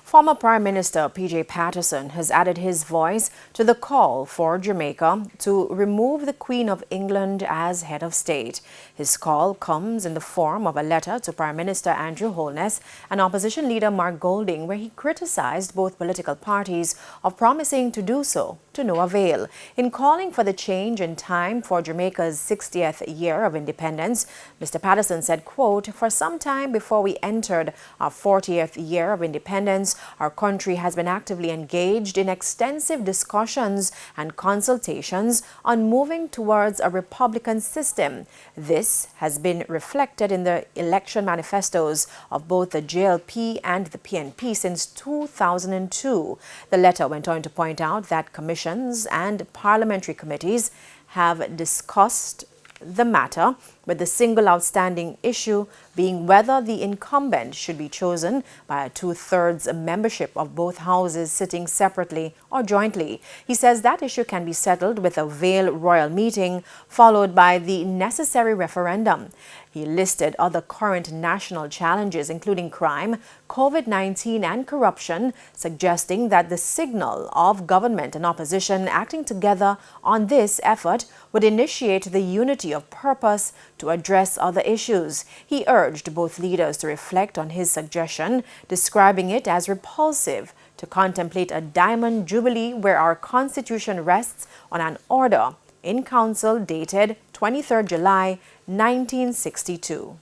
Former Prime Minister P.J. Patterson has added his voice to the call for Jamaica to remove the Queen of England as head of state. His call comes in the form of a letter to Prime Minister Andrew Holness and opposition leader Mark Golding, where he criticized both political parties of promising to do so to no avail. In calling for the change in time for Jamaica's 60th year of independence, Mr. Patterson said, quote, "For some time before we entered our 40th year of independence, our country has been actively engaged in extensive discussions and consultations on moving towards a republican system. This has been reflected in the election manifestos of both the JLP and the PNP since 2002. The letter went on to point out that commissions and parliamentary committees have discussed the matter, with the single outstanding issue being whether the incumbent should be chosen by a two-thirds membership of both houses sitting separately or jointly. He says that issue can be settled with a Vale Royal meeting followed by the necessary referendum. He listed other current national challenges, including crime, COVID-19 and corruption, suggesting that the signal of government and opposition acting together on this effort would initiate the unity of purpose to address other issues. He urged both leaders to reflect on his suggestion, describing it as repulsive to contemplate a diamond jubilee where our constitution rests on an order in council dated 23rd July 1962.